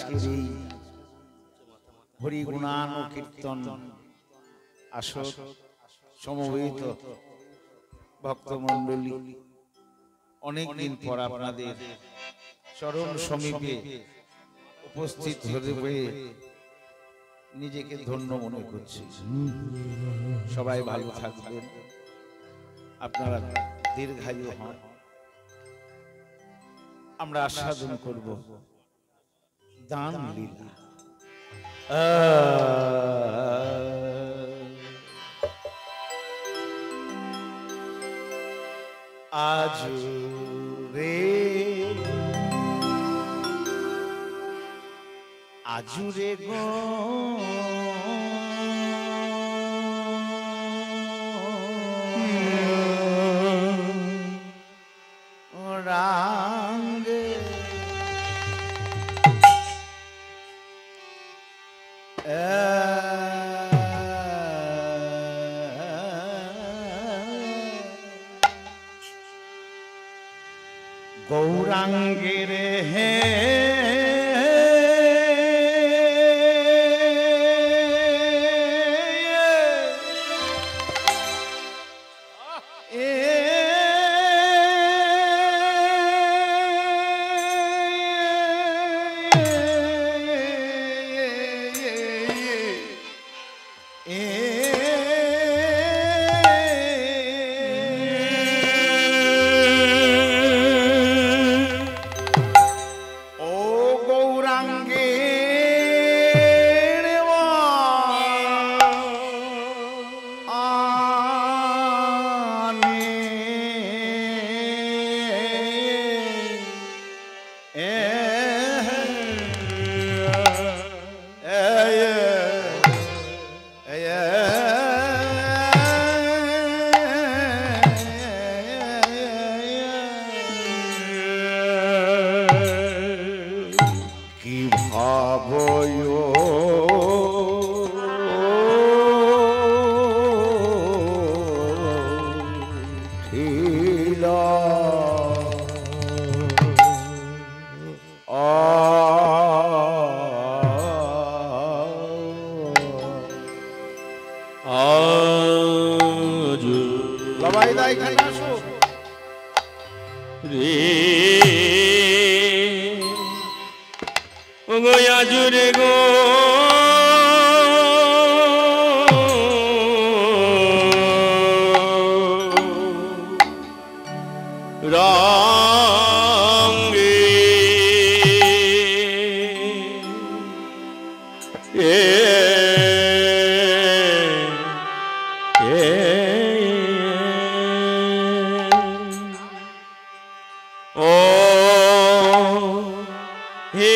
আজকের এই হরিগুণান ও কীর্তন আসর সমবেত ভক্তমণ্ডলী অনেকদিন পর আপনাদের চরণ সমীপে উপস্থিত হতে পেরে নিজেকে ধন্য মনে করছি। সবাই ভালো থাকবেন, আপনারা দীর্ঘায়ু হন। আমরা আস্বাদন করব দান লীলা। আজ রে আজুরে গো রাঙ্গে গৌরাঙ্গের হে আজুরে গো রাঙ্গে ও হে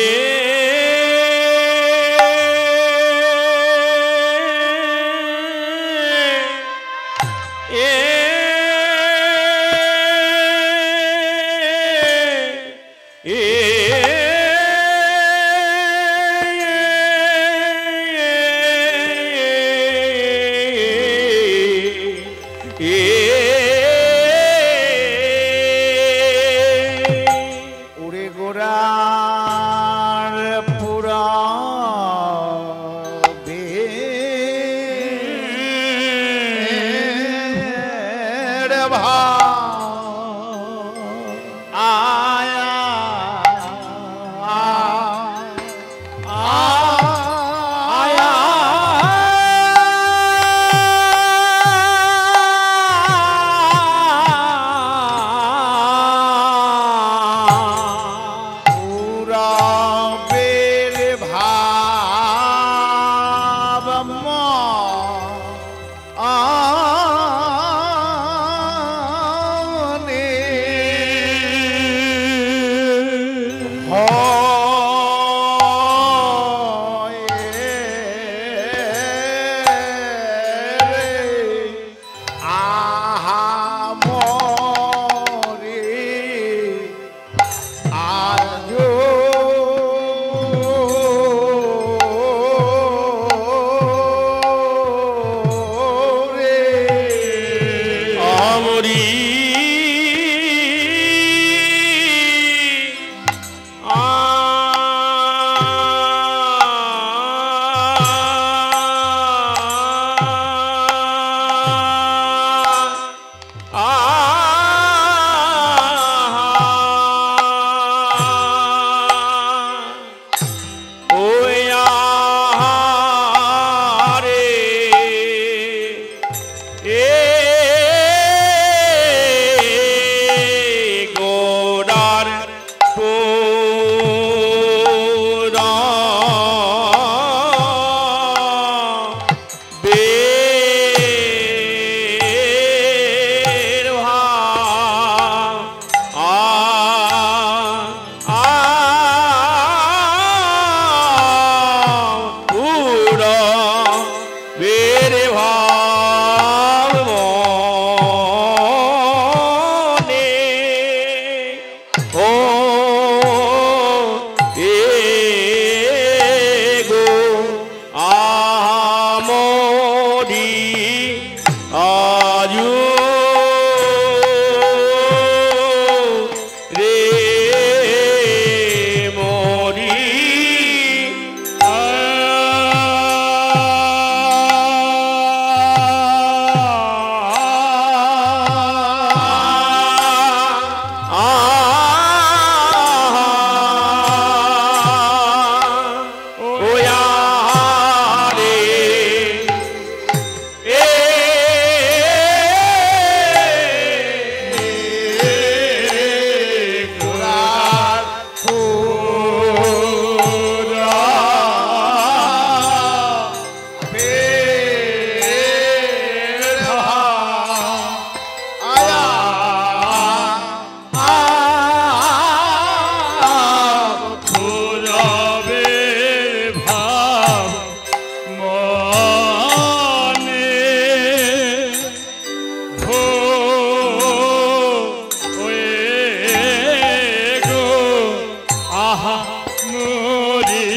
মরি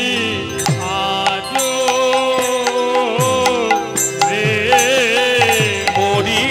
আজো রে মরি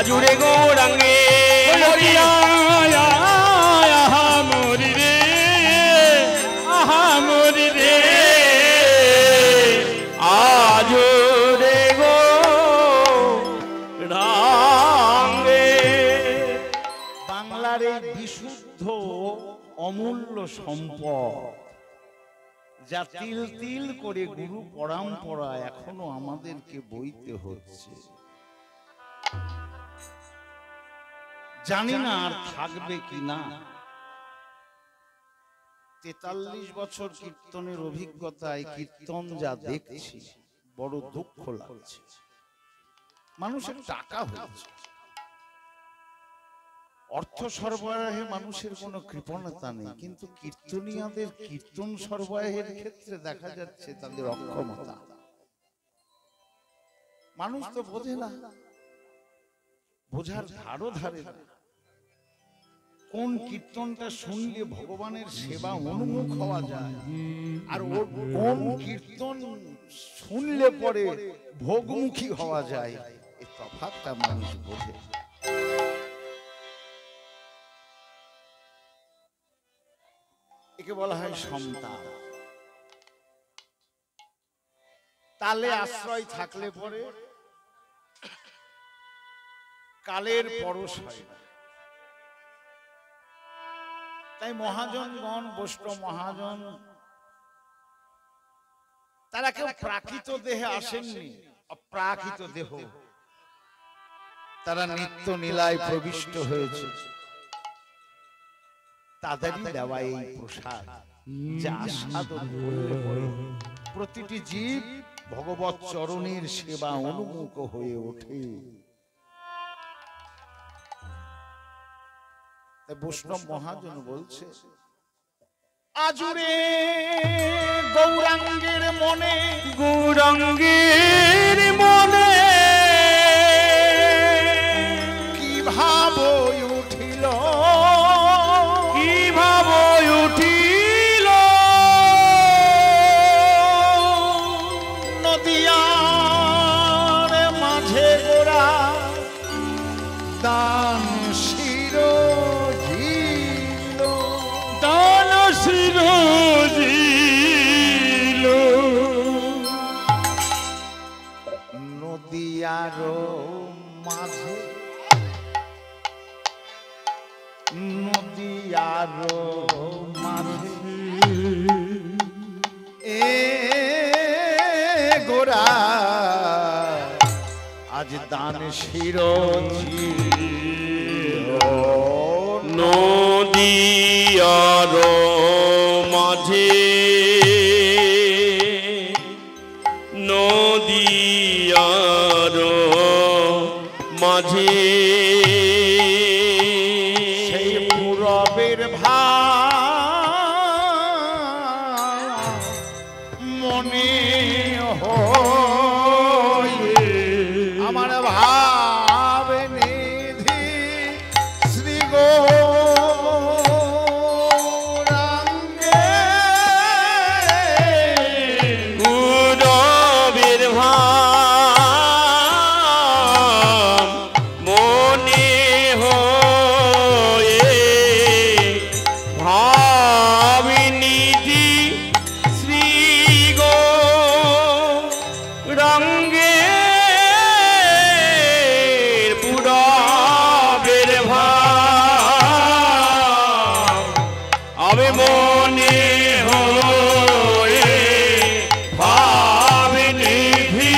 জুড়ে গো রঙে মরিয়া মরি রে আহা মরি রে আজ রে গো রঙে। বাংলার এই বিশুদ্ধ অমূল্য সম্পদ যা তিল তিল করে গুরু পরম্পরা এখনো আমাদেরকে বইতে হচ্ছে, জানি না আর থাকবে কিনা। 43 বছর কীর্তনের অভিজ্ঞতায় কীর্তন যা দেখছি বড় দুঃখ লাগছে। মানুষের টাকা হয়েছে, অর্থ সরবরাহে মানুষের কোনো কৃপণতা নেই, কিন্তু কীর্তনীয়দের কীর্তন সরবরাহের ক্ষেত্রে দেখা যাচ্ছে তাদের অক্ষমতা। মানুষ তো বোঝে না, বোঝার ধারও ধারে না। কোন কীর্তনটা শুনলে ভগবানের সেবা অনুমুখ হওয়া যায়, আর ওর কোন কীর্তন শুনলে পরে ভোগমুখী হওয়া যায়, এই তফাৎটা মানুষ বোঝে। একে বলা হয় সন্তান। তালে আশ্রয় থাকলে পরে কালের পরশ হয় না। তাই মহাজনগণ, বৈষ্ণব মহাজন, তারা কেউ প্রাকৃত দেহে আসেননি, অপ্রাকৃত দেহ। তারা নিত্য নীলায় প্রবিষ্ট হয়েছে, তাদেরই দেওয়া এই প্রসাদ যা সাধন করলে পরে প্রতিটি জীব ভগবৎ চরণের সেবা অনুমুখ হয়ে ওঠে। বৈষ্ণব মহাজন বলছে, আজুরে গৌরাঙ্গের মনে গৌরাঙ্গের মনে কি ভাব উঠিল কি ভাব উঠিল নদিয়ার মাঝে গোরা দান শির ঝিল দান শিরোজিল নদিয়ার মাঝে নদিয়ার মাঝে এ গোরা আজ দান শির নদিয়ার মাঝে নদিয়ার মাঝে সেই পূরবের ভাব মনে হয় আমার ভাব নিধি শ্রী গৌরাঙ্গে পূরবের ভাব মনে হয়ে ভাবিনীতি শ্রী গৌরাঙ্গের পূরবের ভাব আমি মনে হয়ে ভাবিনীতি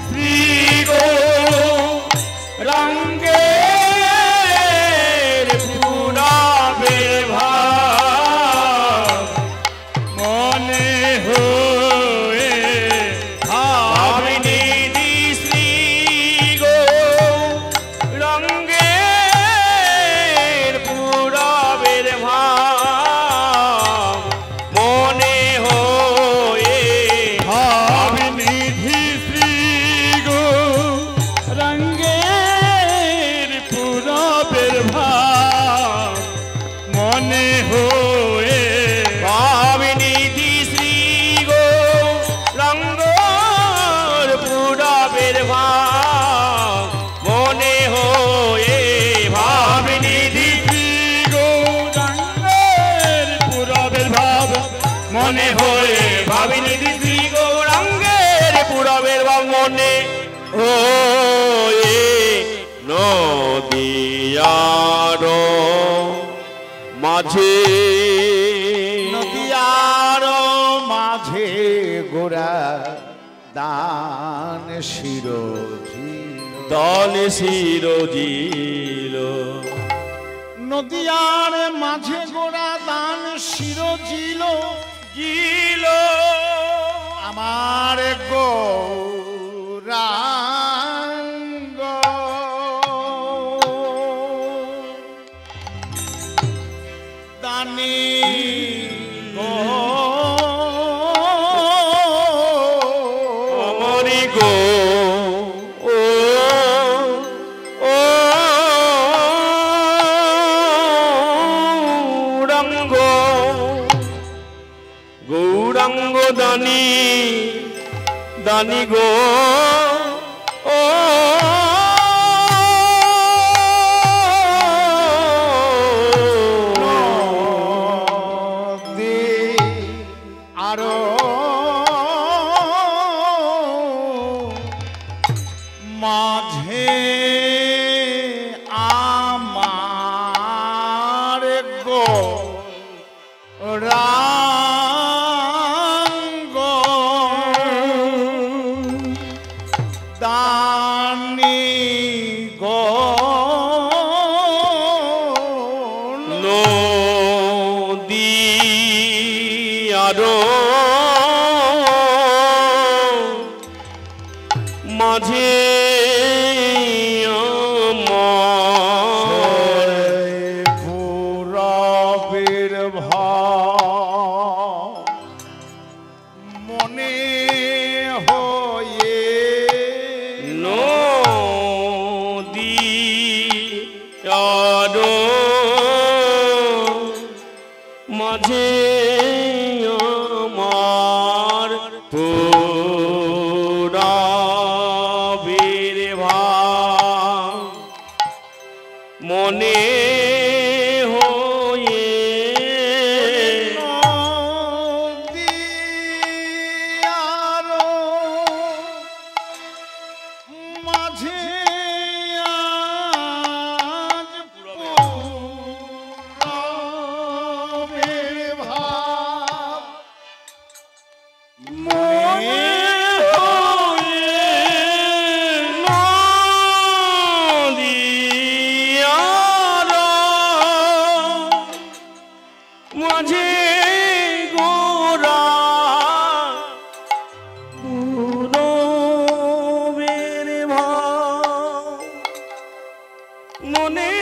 শ্রী গৌরাঙ্গের পূরবের ভাব মনে হয়ে ভাবিনীতি শ্রী গৌরাঙ্গের পূরবের ভাব মনে হয়ে ভাবিনীতি শ্রী গৌরাঙ্গের পূরবের ভাব মনে হয়ে ভাবিনীতি শ্রী গৌরাঙ্গের পূরবের ভাব মনে হয়ে ভাবিনীতি শ্রী গৌরাঙ্গের পূরবের ভাব মনে হয়ে ভাবিনীতি শ্রী গৌরাঙ্গের পূরবের ভাব মনে হয়ে নদিয়ার মাঝে নদিয়ার মাঝে গোরা দান শির দল শিরোজিল নদিয়ার মাঝে গোরা দান শির জিল জিল আমার গৌরাঙ্গ দানি অমরি গো ও ও গৌরাঙ্গ গৌরাঙ্গ দানি দানি গো ও আরো মাঝে আমার গৌরাঙ্গ দান মনে হয়ে নদী আরো মাঝে আমার পুরাবের ভাব মনে হয়ে নদীয়ারো মাঝে আজ পুরাবের ভাব মনে মাঝে গোরা পুরবের ভাব মনে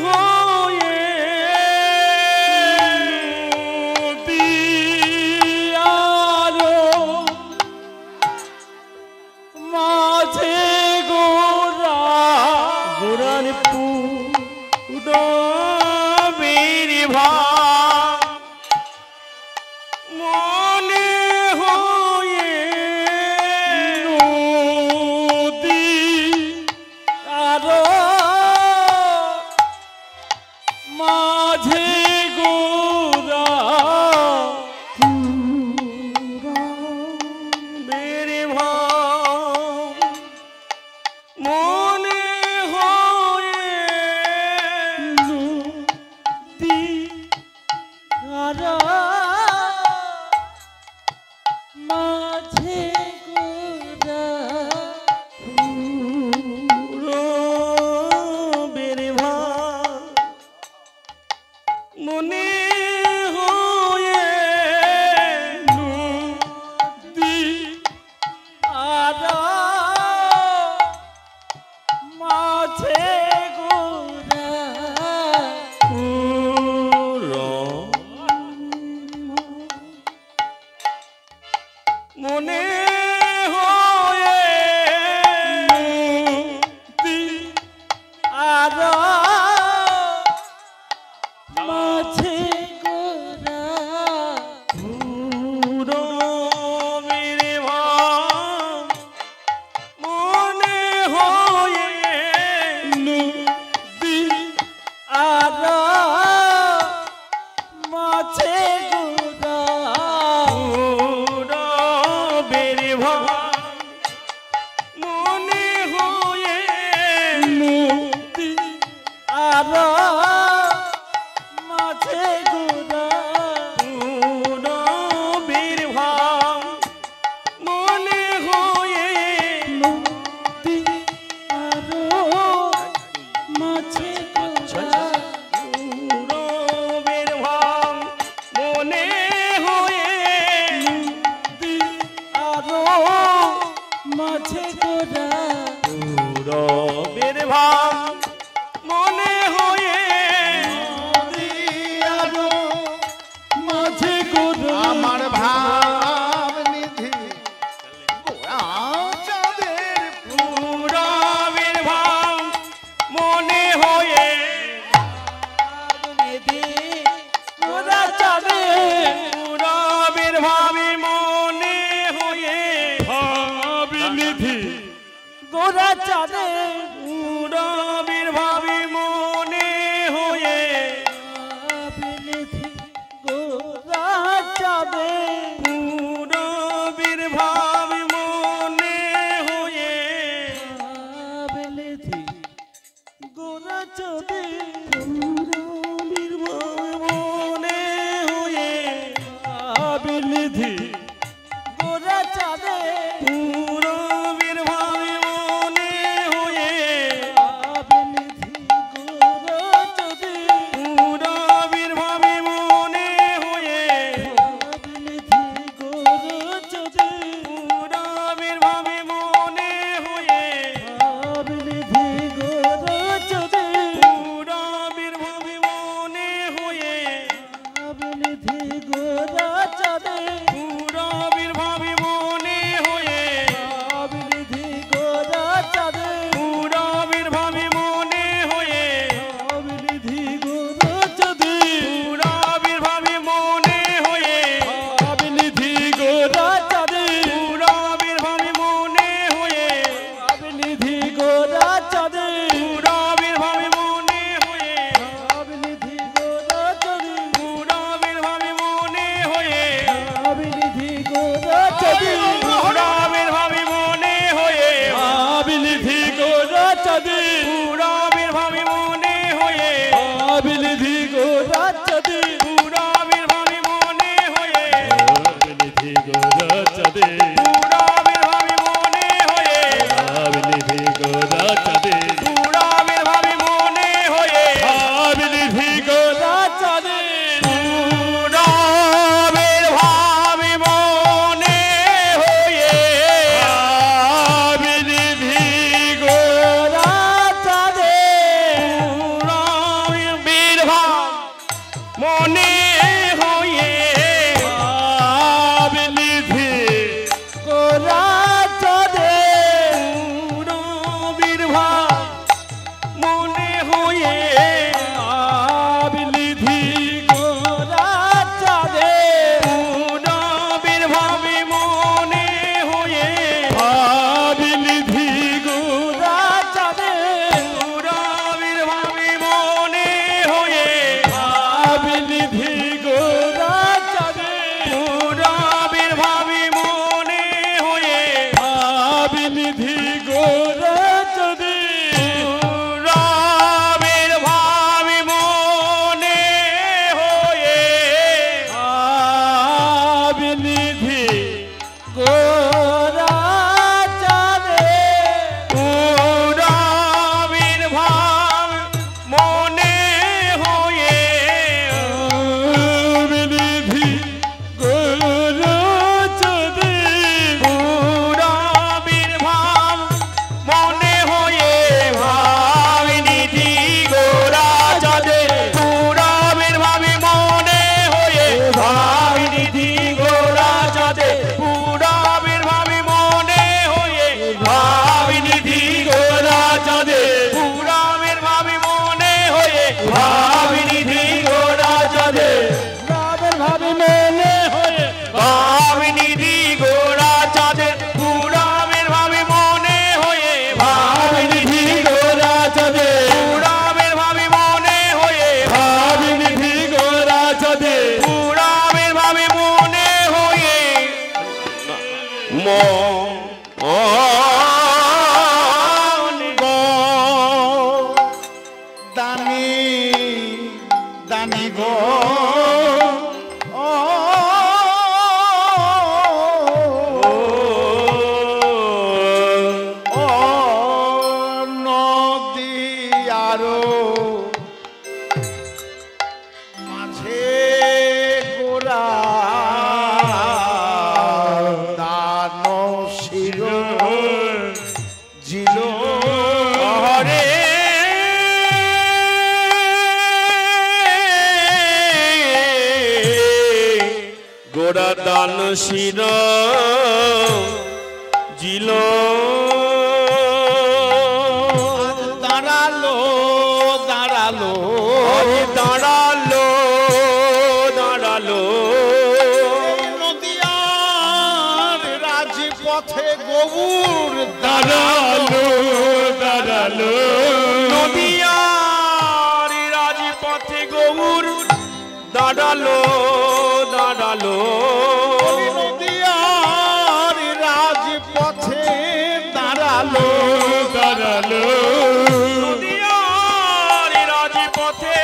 হয়ে দিয়ারো মাঝে গোরা গোরার পুরবের ভাব মনে হয়ে নদী আরো মাঝে গোরা পুরবের ভাব মনে হয়ে নদী আরো মাঝে গোরা পুরবের ভাব মনে হয়ে নদী আরো মাঝে গোরা মনে হয়ে নদী আরো মাঝে গোরা পুরবের ভাব মনে হয়ে নদী আরো মাঝে গোরা পুরবের ভাব মনে হয়ে নদী আরো মাঝে গোরা পুরবের ভাব মনে হয়ে নদী আরো মাঝে গোরা পুরবের ভাব মনে হয়ে নদী আরো মাঝে গোরা পুরবের ভাব মনে হয়ে নদীয়ারো মাঝে গোরা আমার ভাব নিধি গোরা চাঁদের পুরবের ভাব মনে হয়ে নিধি গোরা চাঁদে পুরবের ভাবে মনে হয়ে ভাব নিধি গোরা চাঁদে পুরবের ভাবে মনে হয়ে নিধি গোরা চাঁদে পুরবের ভাব মনে হয়ে নিধি গোরা চাঁদে পুরবের ভাব মনে হয়ে নিধি গোরা চাঁদে পুরবের ভাবে মনে হয়ে চাঁদে পূরবের ভাবি মনে হয়ে ভাবনিধি গোরা চাঁদে পূরবের ভাবি মনে হয়ে ভাবনিধি গোরা চাঁদে পূরবের ভাবি মনে হয়ে ভাবনিধি গোরা চাঁদে পূরবের ভাব মনে হয়ে ভাবনিধি গোরা চাঁদে পূরবের ভাব মনে হয়ে ভাবনিধি গোরা চাঁদে পূরবের ভাবি মনে হয়ে ভাবনিধি গোরা চাঁদে পূরবের ভাবি মনে হয়ে ভাবনিধি গোরা চাঁদে পূরবের ভাবি মনে হয়ে ভাবনিধি গোরা চাঁদে পূরবের ভাবি মনে হয়ে ভাবনিধি গোরা চাঁদে পূরবের ভাব মনে হয়ে ভাবনিধি গোরা চাঁদে পূরবের ভাব মনে হয়ে ভাবিনিধি গোরা চাঁদে পূরবের ভাবি মনে হয়ে ভাবিনিধি গোরা চাঁদে পূরবের ভাবি মনে হয়ে ভাবিনিধি গোরা চাঁদে পূরবের ভাবি মনে হয়ে ভাবিনিধি গোরা চাঁদে রাবের ভাবি মনে হয়ে ভাবিনিধি গোরা চাঁদে পূরবের ভাবি মনে হয়ে ভাবিনিধি গোরা চাঁদে পূরবের ভাবি মনে হয়ে ভাবনিধি গোরা চাঁদে পূরবের ভাবি মনে হয়ে দানি দানি গো ও ও নদী আরো মাঝে গোরা দান শির জিল হরে গোড়া দান শির জিল দাঁড়ালো দাঁড়ালো দাঁড়ালো দাঁড়ালো নদিয়ার রাজপথে গৌর দাঁড়ালো দাঁড়ালো নদিয়ার রাজপথে গৌর দাঁড়ালো দাঁড়ালো নদিয়ার রাজপথে দাঁড়ালো দাঁড়ালো নদিয়ার রাজপথে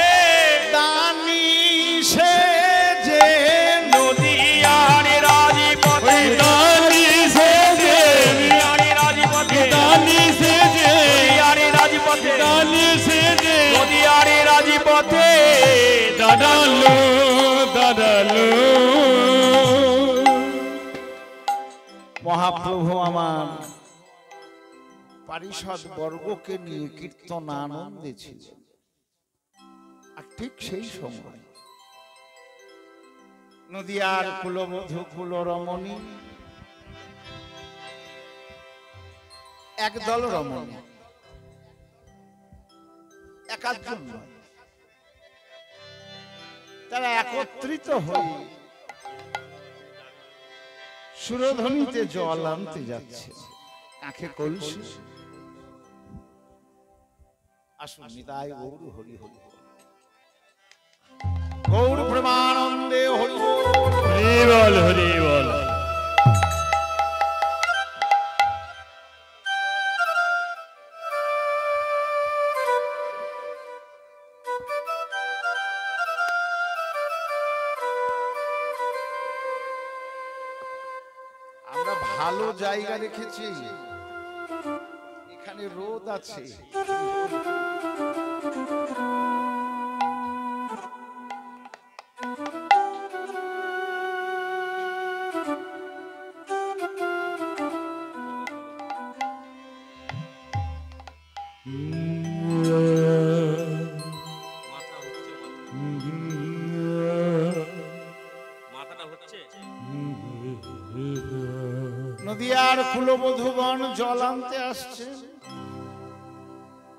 দানি সে যে নদিয়ার রাজপথে দানি সেজে নদিয়ার রাজপথে দানি সেজে নদিয়ার রাজপথে দানি সেজে নদিয়ার রাজপথে দাঁড়ালো দাঁড়ালো মহাপ্রভু আমার পারিষদ বর্গকে নিয়ে কীর্তন আনন্দে ছিলেন। আর ঠিক সেই সময় নদিয়ার কুলবধূ কুলরমণী একদল রমণী, একাধজন নয়, তারা একত্রিত হয়ে সুরধ্বনিতে জল আনতে যাচ্ছে, কাঁখে কলসি। আসুন নিতাই গৌর হরি হরি বল। গৌর প্রেমানন্দে হরি বল। হরি বল হরি বল। ভালো জায়গা রেখেছি, এখানে রোদ আছে। নদিয়ার কুলবধূগণ জল আনতে আসছে,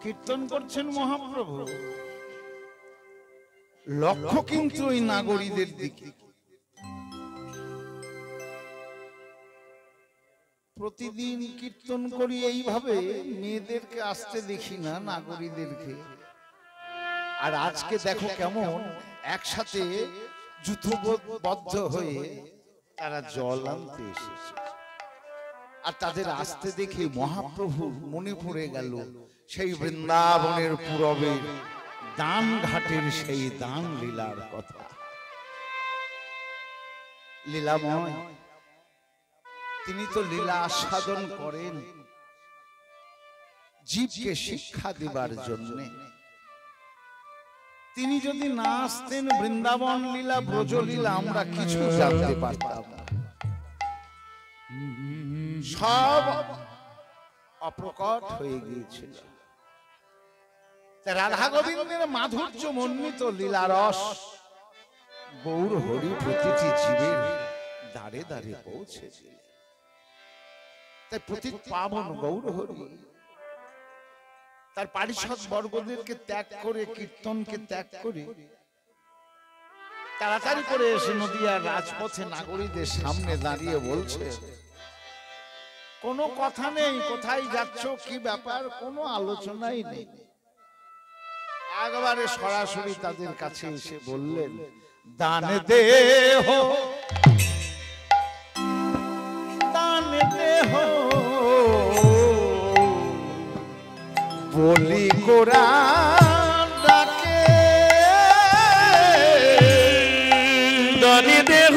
কীর্তন করছেন মহাপ্রভু। লক্ষ্য কিন্তু ওই নাগরীদের দিকে। প্রতিদিন কীর্তন করি এইভাবে, মেয়েদেরকে আসতে দেখি না, নাগরীদেরকে। আর আজকে দেখো কেমন একসাথে যুথবদ্ধ হয়ে তারা জল আনতে এসেছে। আর তাদের আসতে দেখে মহাপ্রভু মনে পড়ে গেল সেই বৃন্দাবনের পূরবের দান ঘাটের সেই দান লীলার কথা। লীলাময়, তিনি তো লীলা আস্বাদন করেন জীবকে শিক্ষা দিবার জন্য। তিনি যদি না আসতেন বৃন্দাবন লীলা ব্রজ লীলা আমরা কিছু জানতে পারতাম না, সব অপ্রকট হয়ে গিয়েছিল। রাধা গোবিন্দের মাধুর্য মন্ডিত লীলারস গৌর হরি প্রতিটি জীবের দ্বারে দ্বারে পৌঁছেছিল। তাই প্রতি পাবন গৌর হরি তার পারিষদ বর্গদেরকে ত্যাগ করে, কীর্তনকে ত্যাগ করে তাড়াতাড়ি করে এসে নদিয়ার রাজপথে নাগরীদের সামনে দাঁড়িয়ে বলছে, কোনো কথা নেই, কোথায় যাচ্ছ, কি ব্যাপার, কোনো আলোচনাই নেই। একবারে সরাসরি তাদের কাছে এসে বললেন, দান দেহ দান দেহ বলি গোরা ডাকে, দান দেহ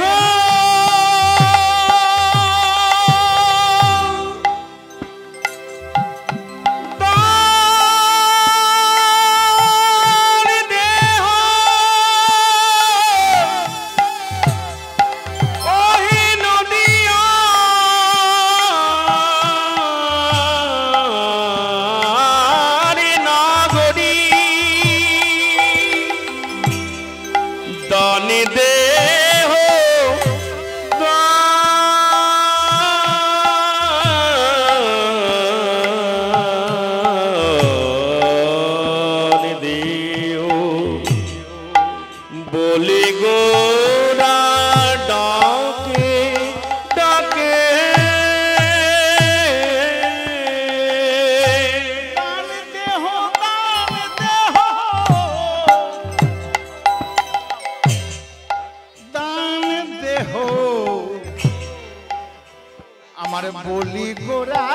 আমার বলি গোরা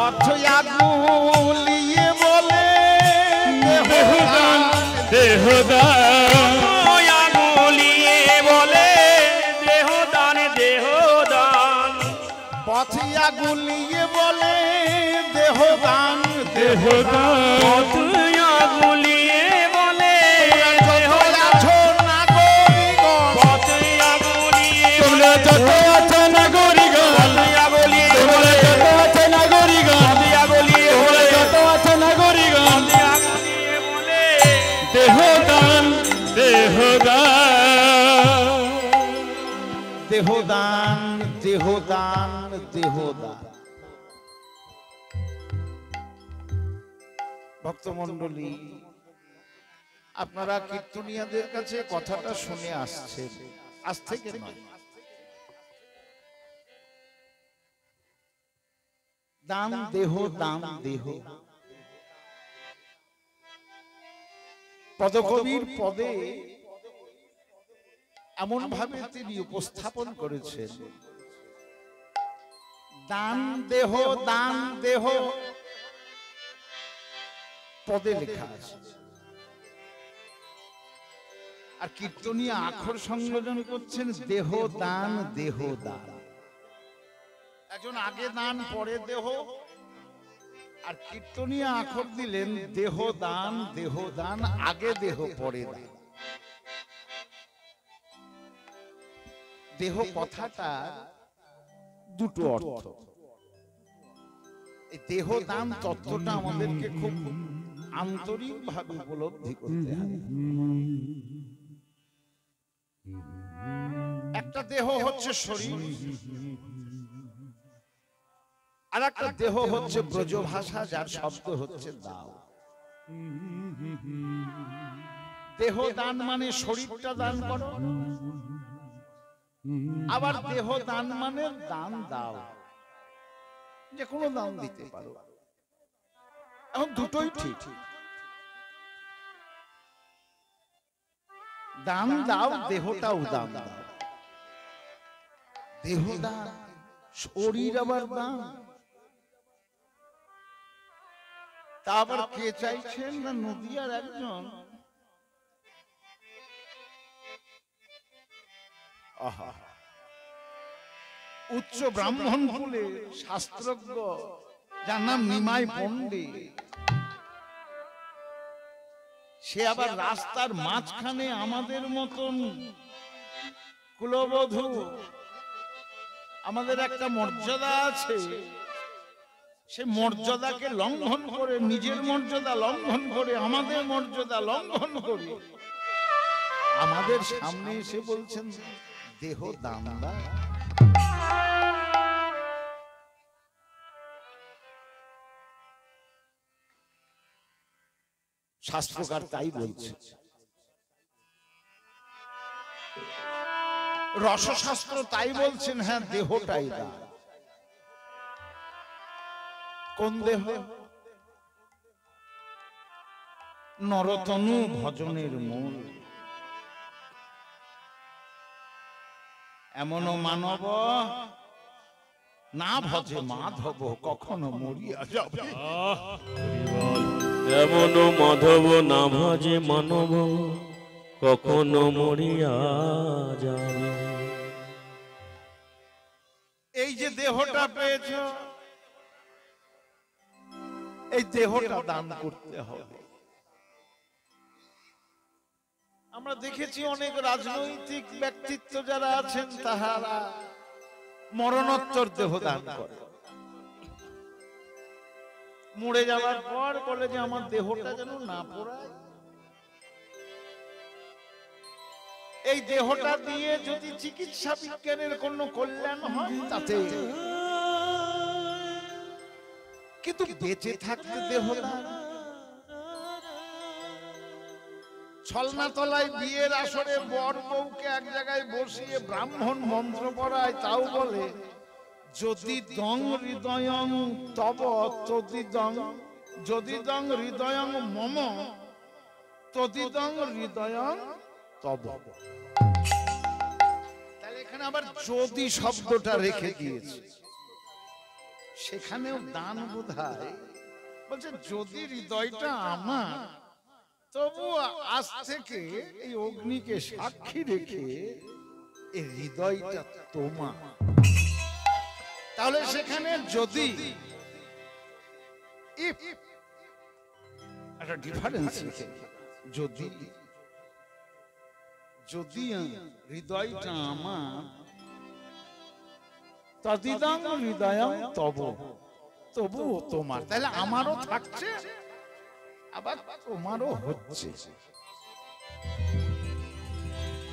পথিয়া গুলিয়ে বলে দেহদান দেহদান, পথিয়া গুলিয়ে বলে পথিয়া গুলিয়ে তোমরা যত আছো নাগরিকগণ, পথিয়া গুলিয়ে তোমরা যত আছো নাগরিকগণ, পথিয়া গুলিয়ে তোমরা যত আছো নাগরিকগণ, পথিয়া গুলিয়ে বলে দেহদান দেহদান দেহদান দেহদান দেহদান। ভক্তমণ্ডলী, আপনারা কীর্তনিয়াদের কাছে কথাটা শুনে আসছেন, আজ থেকে নয়। দান দেহ দান দেহ, পদকবির পদে এমন ভাবে তিনি উপস্থাপন করেছেন, দান দেহ পদে লেখা আছে, আর কীর্তনীয় আখর সংযোজন করছেন দেহ দান। একজন আগে দান পরে দেহ, আর কীর্তনীয় আখর দিলেন দেহ দান আগে দেহ পরে দান। দেহ কথাটা দুটো অর্থ। এই দেহ দান তত্ত্বটা আমাদেরকে খুব আন্তরিক ভাবে উপলব্ধি করতে হবে। একটা দেহ হচ্ছে শরীর, আর একটা দেহ হচ্ছে ব্রজ ভাষা, যার শব্দ হচ্ছে দাও। দেহ দান মানে শরীরটা দান করো, আবার দেহ দান মানে দান দাও, যে কোনো দান দিতে পারো। এখন দুটোই ঠিক, দান দাও, দেহটাও দান দাও। দেহ দান, শরীর আবার দান। তা আবার কে চাইছেন না নদিয়ার একজন উচ্চ ব্রাহ্মণ কুলে শাস্ত্রজ্ঞ, যার নাম নিমাই পণ্ডিত, সে আবার রাস্তার মাঝখানে আমাদের মতন কুলবধূ, আমাদের একটা মর্যাদা আছে, সে মর্যাদাকে লঙ্ঘন করে, নিজের মর্যাদা লঙ্ঘন করে, আমাদের মর্যাদা লঙ্ঘন করে আমাদের সামনে এসে বলছেন দেহ দান দাও। শাস্ত্রকার তাই বলছে, রসশাস্ত্র তাই বলছেন, হ্যাঁ দেহটাই দান। কোন দেহ? নরতনু ভজনের মূল। এমন মানব না ভজে মাধব, কখনো মরিয়া যাবে। এমন মাধব না ভজে মানব, কখনো মরিয়া যাবে। এই যে দেহটা পেয়েছ, এই দেহটা দান করতে হবে। আমরা দেখেছি অনেক রাজনৈতিক ব্যক্তিত্ব যারা আছেন, তাহারা মরণোত্তর দেহ দান করে। মরে যাওয়ার পর বলে যে আমার দেহটা যেন না পোড়ায়। এই দেহটা দিয়ে যদি চিকিৎসা বিজ্ঞানের কোনো কল্যাণ হয় তাতে, কিন্তু বেঁচে থাকতে দেহ দান। ছলনাতলায় বিয়ের আসরে বর বউকে এক জায়গায় বসিয়ে ব্রাহ্মণ মন্ত্র পড়ায়, তাও বলে যদি দং হৃদয়ং তব তদিদং, যদি দং হৃদয়ং মম তদিদং হৃদয়ং তব। তাহলে এখানে আবার যদি শব্দটা রেখে দিয়েছে, সেখানেও দান বোধহয় বলছে যদি হৃদয়টা আমার, তবু আজ থেকে এই অগ্নিকে সাক্ষী রেখে এই হৃদয়টা তোমার। তাহলে সেখানে যদি একটা ডিফারেন্স, যদি যদি হৃদয়টা আমার, তদিদং হৃদয়ং তব, তবুও তোমার। তাহলে আমারও থাকছে, আবার তোমারও হচ্ছে।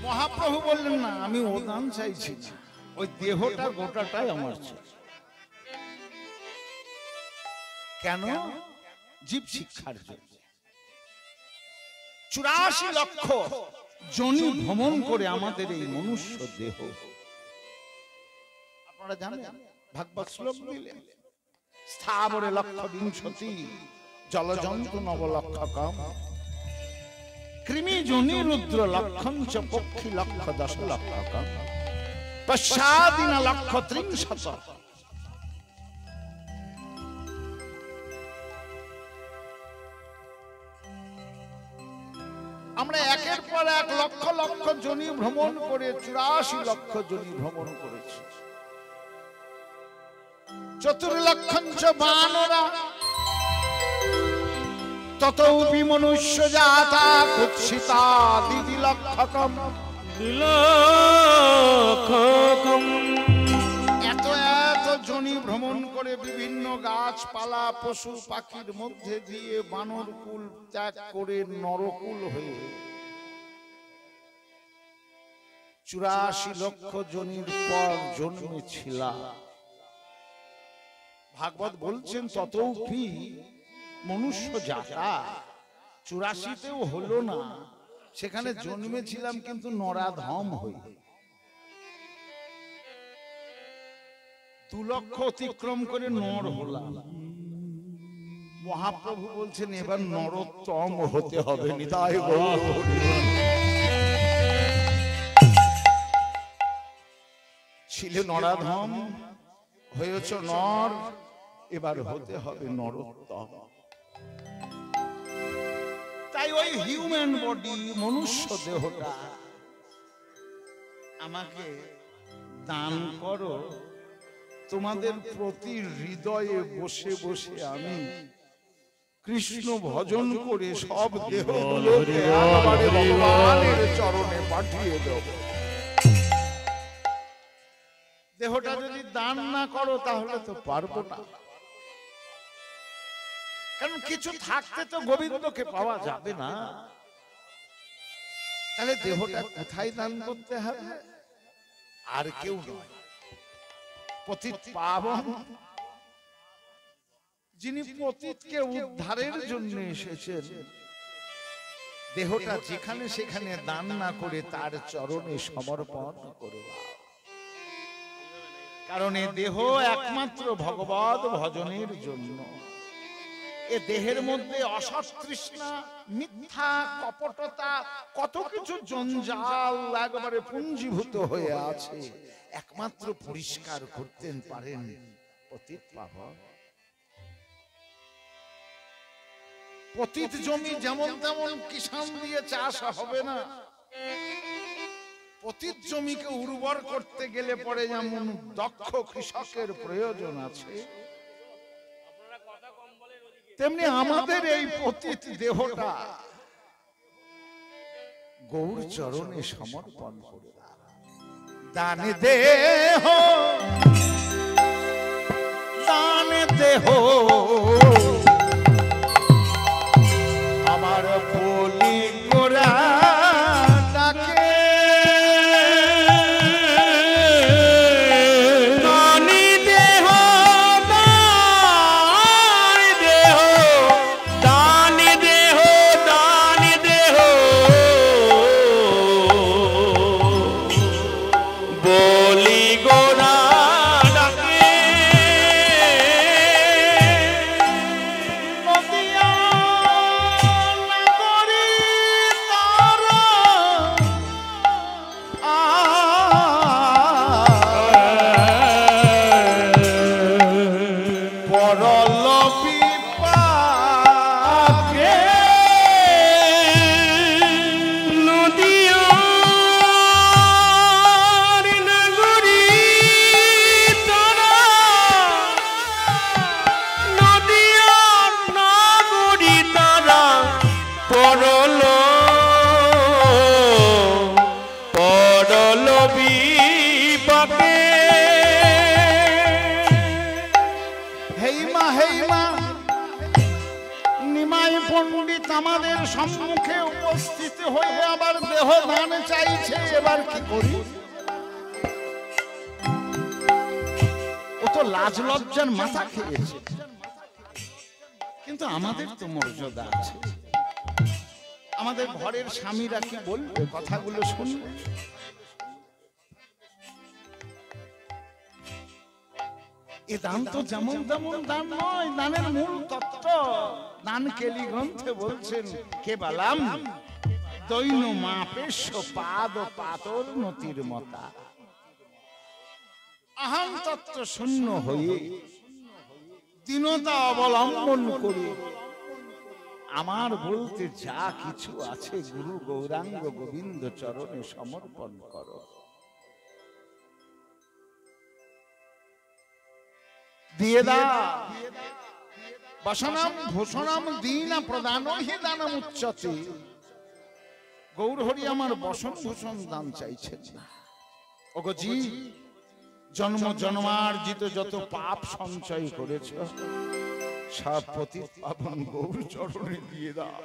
মহাপ্রভু বললেন না, আমি ও দান চাইছি না, ওই দেহটা গোটাটাই আমার চাই। কেন? জীব শিক্ষার জন্য। 84 লক্ষ জনি ভ্রমণ করে আমাদের এই মনুষ্য দেহ, আপনারা জানেন ভাগবত শ্লোক দিলেন, স্থাবরে লক্ষ বিংশতি জলজন্তু নবলক্ষকম। কৃমি জনি রুদ্র লক্ষণ চ পক্ষী লক্ষ দশ লক্ষ পশ্চাদিন লক্ষ ত্রিংশত। আমরা একের পর এক লক্ষ লক্ষ জনি ভ্রমণ করে 84 লক্ষ জনি ভ্রমণ করেছি। চতুর্লক্ষঞ্চ বানরা ততৌপি মনুষ্য জাতা কুৎসিতা দিদি লক্ষকম। এত এত জনি ভ্রমণ করে বিভিন্ন গাছপালা পশু পাখির মধ্যে দিয়ে বানর কুল ত্যাগ করে নরকুল হয়ে 84 লক্ষ জনির পর জন্মেছিলাম। ভাগবত বলছেন ততৌপি মনুষ্য জাতা, 84তেও হলো না, সেখানে জন্মেছিলাম কিন্তু নরাধম হই। 2 লক্ষ অতিক্রম করে নর হলাম। মহাপ্রভু বলছেন এবার নরোত্তম হতে হবে। নিতাই গৌর। ছিলে নরাধম, হয়েছ নর, এবার হতে হবে নরোত্তম। তাই ওই হিউম্যান বডি, মনুষ্য দেহটা আমাকে দান করো। তোমাদের প্রতি হৃদয়ে বসে বসে আমি কৃষ্ণ ভজন করে সব দেহগুলোকে একবারে ভগবানের চরণে পাঠিয়ে দেব। দেহটা যদি দান না করো তাহলে তো পারবো না, কারণ কিছু থাকতে তো গোবিন্দকে পাওয়া যাবে না। তাহলে দেহটা কোথায় দান করতে হবে? আর কেউ নয়, পতিত পাবন, যিনি পতিতকে উদ্ধারের জন্য এসেছেন, দেহটা যেখানে সেখানে দান না করে তার চরণে সমর্পণ করে দাও। কারণ এ দেহ একমাত্র ভগবত ভজনের জন্য। এ দেহের মধ্যে অসৎ তৃষ্ণা, মিথ্যা, কপটতা, কত কিছু জঞ্জাল একবারে পুঞ্জীভূত হয়ে আছে। একমাত্র পরিষ্কার করতে পারেন পতিত পাবন। পতিত জমি যেমন তেমন কিষান দিয়ে চাষ হবে না। পতিত জমিকে উর্বর করতে গেলে পরে যেমন দক্ষ কৃষকের প্রয়োজন আছে, তেমনি আমাদের এই পতিত দেহটা গৌর চরণে সমর্পণ করে দাও। দানে দেহ, দানে দেহ আমার বলি গোরা ডাকে। আমাদের সম্মুখে উপস্থিত হয়ে আবার দেহ দান চাইছে। এবার কি করি? ও তো লাজ লজ্জার মাথা খেয়েছে, কিন্তু আমাদের তো মর্যাদা আছে। আমাদের ঘরের স্বামীরা কি বলবে? কথাগুলো শুনবে। এ দান তো যেমন তেমন দান নয়, দানের মূল তত্ত্ব দান কেলি গ্রন্থে বলছেন, কে বালাম দৈন মাপেশ্ব পাদ পাতর নতির মতা আহং তত্ত্ব শূন্য হয়ে দীনতা অবলম্বন করে আমার বলতে যা কিছু আছে গুরু গৌরাঙ্গ গোবিন্দ চরণে সমর্পণ করো। দিয়ে দাও বসনাম ভূষণাম দীনা প্রদান হি দানম উচ্চতে। গৌরহরি আমার বসন ভূষণ দান চাইছেন না। ওগো জি, জন্ম জন্মার্জিত যত পাপ সঞ্চয় করেছ সব পতিত পাবন গৌর চরণে দিয়ে দাও।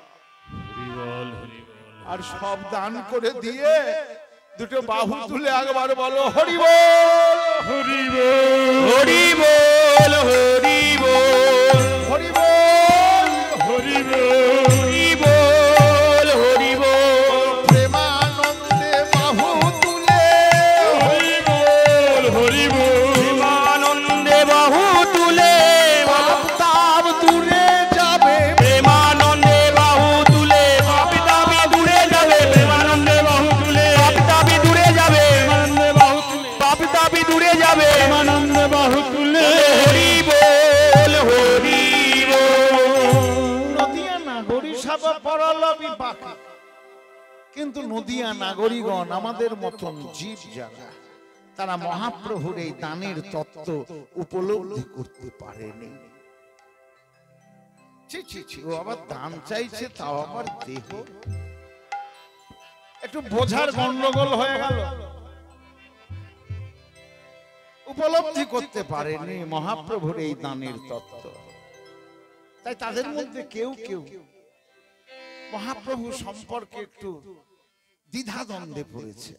আর সব দান করে দিয়ে দুটো বাহু তুলে একবার বলো হরি বল হরি বল হরি বল হরি বল হরি বল হরি বল হরি বল হরি বল প্রেমানন্দে বাহু তুলে হরি বল হরি বল আনন্দে বাহু তুলে তাপ দূরে যাবে প্রেমানন্দে বাহু তুলে পাপিতাপি দূরে যাবে প্রেমানন্দে বাহু তুলে পাপিতাপি দূরে যাবে প্রেমানন্দে বাহু তুলে পাপিতাপি দূরে যাবে প্রেমানন্দে বাহু তুলে হরি বল হরি বল। নদিয়া নাগরী সব পরল বিপাকে, কিন্তু নদিয়া নাগরিকগণ আমাদের মতন জীব যারা তারা মহাপ্রভুর এই দানের তত্ত্ব উপলব্ধি করতে পারেনি। ছি ছি ছি, ও আবার দান চাইছে, তাও আবার দেহ। একটু বোঝার গন্ডগোল হয়ে গেল, উপলব্ধি করতে পারেনি মহাপ্রভুর এই দানের তত্ত্ব। তাই তাদের মধ্যে কেউ কেউ মহাপ্রভু সম্পর্কে একটু দ্বিধাদ্বন্দ্বে পড়েছে।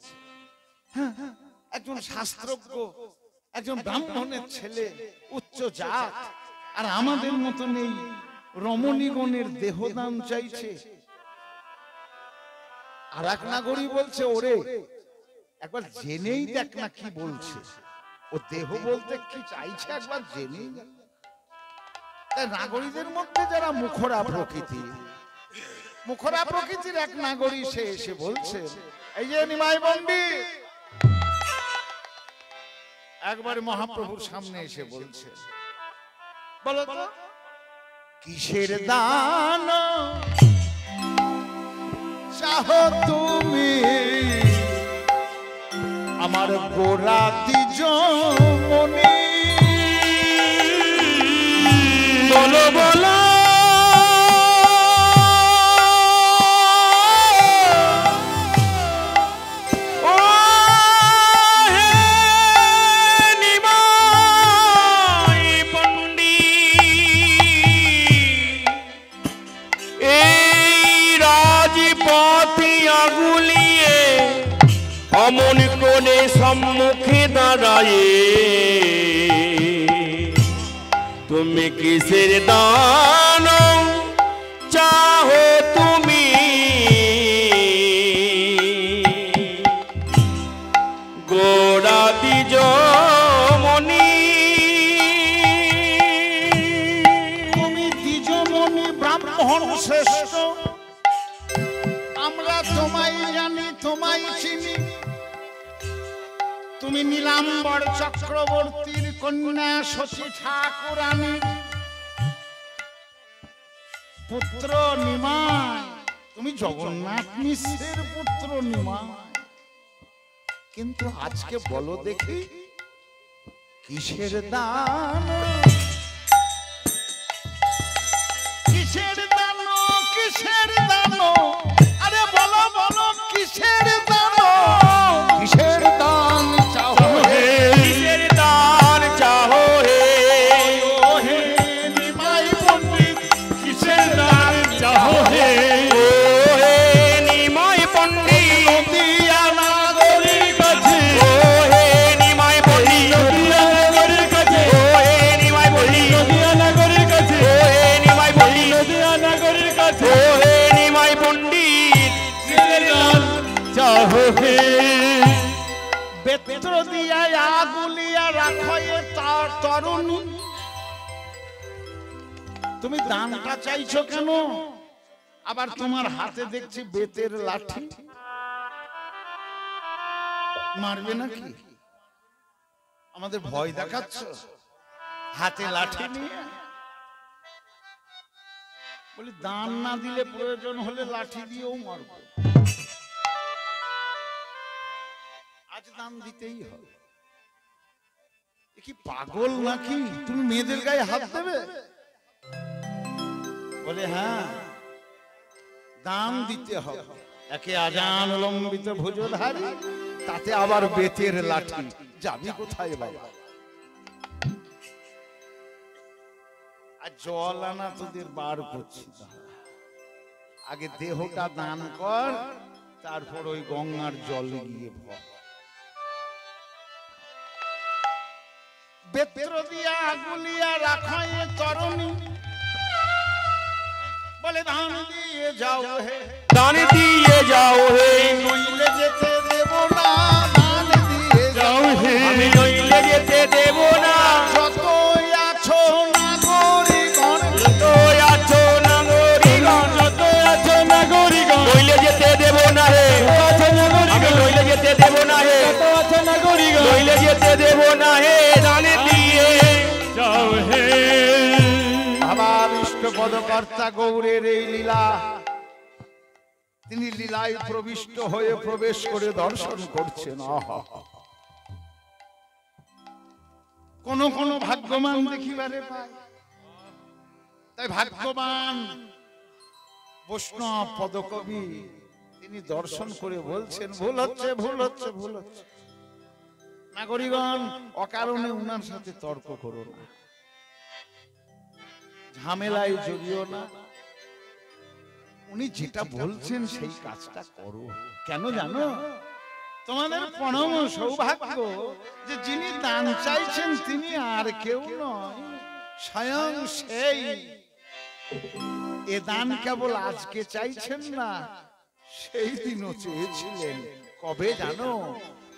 একজন শাস্ত্রজ্ঞ, একজন ব্রাহ্মণের ছেলে, উচ্চ জাত, আর আমাদের মতন এই রমণীগণের দেহদান চাইছে। আর এক নাগরী বলছে, ওরে একবার জেনেই দেখ না কি বলছে, ও দেহ বলতে কি চাইছে একবার জেনেই দেখ। তাই নাগরীদের মধ্যে যারা মুখরা প্রকৃতির এক নাগরী সে এসে বলছে, এই যে নিমাই পণ্ডিত একবার মহাপ্রভুর সামনে এসে বলছে, বলো তো কিসের দান চাহো তুমি আমার গোরাতি জমনি, বলো বলো ও হে নিমাই পণ্ডিত, এই রাজপথে আগুলিয়ে অমন কোণে সম্মুখে দাঁড়ায়ে তুমি কিসের দান চাহো তুমি গোড়া দ্বিজমণি, তুমি দ্বিজমণি ব্রাহ্মণ শ্রেষ্ঠ, আমরা তোমায় জানি তোমায় চিনি। তুমি নীলাম্বর চক্রবর্তীর কন্যা শশী ঠাকুরানীর পুত্র নিমাই, তুমি জগন্নাথ মিশ্রের পুত্র নিমাই। কিন্তু আজকে বলো দেখি কিসের দান, কিসের দান, কিসের দান, আরে বলো বলো কিসের দান, কিসের দান চাও হে, কিসের দান চাহো হে, ও হে নিমাই পণ্ডিত কিসের দান চাহো হে, ও হে নিমাই পণ্ডিত, নদিয়া নাগরীর কাছে, ও হে নিমাই পণ্ডিত, নদিয়া নগরীর কাছে, ও হে নিমাই পণ্ডিত, নদিয়া নগরীর কাছে, ও হে নিমাই পণ্ডিত, নদিয়া নগরীর কাছে, ও হে নিমাই পণ্ডিত, কিসের দান চাহো হে, বেত্র দিয়া আগুলিয়া রাখো এ তার তরুণী। তুমি দানটা চাইছো কেন? আবার তোমার হাতে দেখছি বেতের লাঠি, মারবে নাকি? আমাদের ভয় দেখাচ্ছ হাতে লাঠি নিয়ে। বলি দান না দিলে প্রয়োজন হলে লাঠি দিয়েও মারব, আজ দান দিতেই হবে। কি পাগল নাকি? তুমি মেয়েদের গায়ে হাত দেবে? বলে হ্যাঁ, দান দিতে হবে। একে আজান লম্বিত ভুজধারী, তাতে আবার বেতের লাঠি, যাবি কোথায় বাবা? আর জল আনা তোদের বার করছি, আগে দেহটা দান কর, তারপর ওই গঙ্গার জলে গিয়ে ভর। বেত্র দিয়া গুলিয়া রাখায় তরণী, বলে ধান দিয়ে যাও হে, দান দিয়ে যাও হে, নইলে যেতে দেব না, ধান দিয়ে যাও হে, আমি নইলে যেতে দেব না। যত আছো নাগরিকগণ, যত আছো নাগরিকগণ, যত আছো নাগরিকগণ, নইলে যেতে দেব না হে, আছো নাগরিকগণ, আমি নইলে যেতে দেব না হে, যত আছো নাগরিকগণ, নইলে যেতে দেব না হে, দান দিয়ে যাও হে। আবার ইষ্টপদকর্তা গৌরের এই লীলা, তিনি লীলায় প্রবিষ্ট হয়ে প্রবেশ করে দর্শন করছেন। আহা, কোন কোন ভাগ্যবান দেখিবারে পায়। তাই ভাগ্যবান বৈষ্ণব পদকবি তিনি দর্শন করে বলছেন ভুল হচ্ছে, ভুল হচ্ছে, ভুল হচ্ছে। নাগরিকগণ, অকারণে উনার সাথে তর্ক করো না, ঝামেলায় জড়িও না। উনি যেটা বলছেন সেই কাজটা করো। কেন জানো? তোমাদের পরম সৌভাগ্য যে যিনি দান চাইছেন তিনি আর কেউ নয়, স্বয়ং সেই। এ দান কেবল আজকে চাইছেন না, সেই দিনও চেয়েছিলেন। কবে জানো?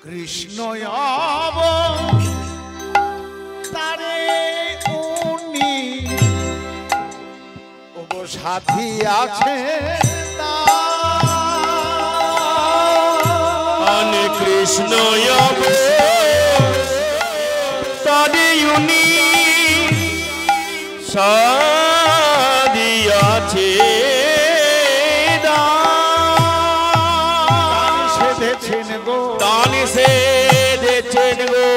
কৃষ্ণ তারে উনি ওগো সাথী আছে কৃষ্ণ তারে উনি সাদিয়াছে সেধেছেন গো, দান সেধেছেন গো,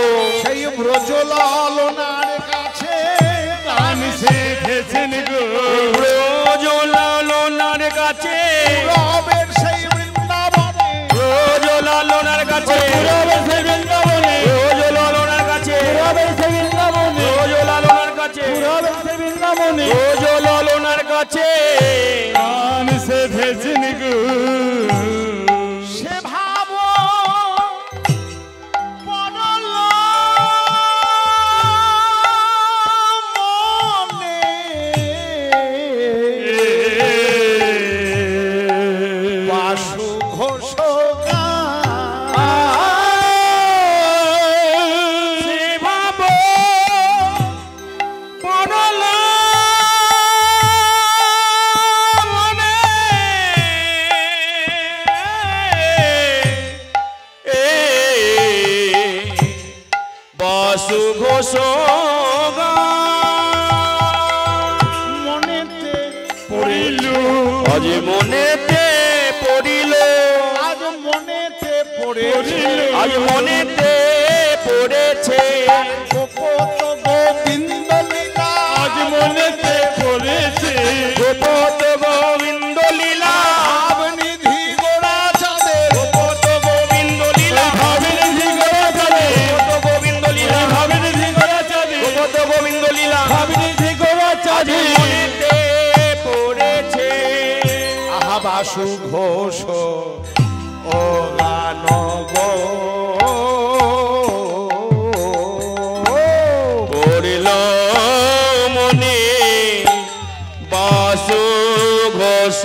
সেই ব্রজলালনার কাছে দান সেধেছেন গো, ব্রজলালনার কাছে, রবের সেই বৃন্দাবনে, ব্রজলালনার কাছে, রবের সেই বৃন্দাবনে, ব্রজলালনার কাছে, রবের সেই বৃন্দাবনে, ব্রজলালনার কাছে, রবের সেই বৃন্দাবনে, ব্রজলালনার কাছে দান সেধেছেন গো। সে ভাব পড়ল মনে, বাসু ঘোষ বাসু ঘোষ মনেতে পড়িল, আজ মনেতে পড়িল, আজ মনেতে পড়েছে, আজ মনেতে পড়েছে, গোপত গোবিন্দ লীলা, আজ মনেতে পড়েছে, গোপত গোবিন্দ লীলা, ভাবনিধি গোড়া চাঁদের, গোপত গোবিন্দ লীলা, ভাবের ঝিগড়া চাঁদে, গোপত গোবিন্দ লীলা, ভাবের ঝিগড়া চাঁদে, গোপত গোবিন্দ লীলা, ভাবের ঝিগড়া আজ চাঁদে, মনেতে পড়েছে। আহা বাসু ঘোষ ও গান গো, পড়িল মনে বাসু ঘোষ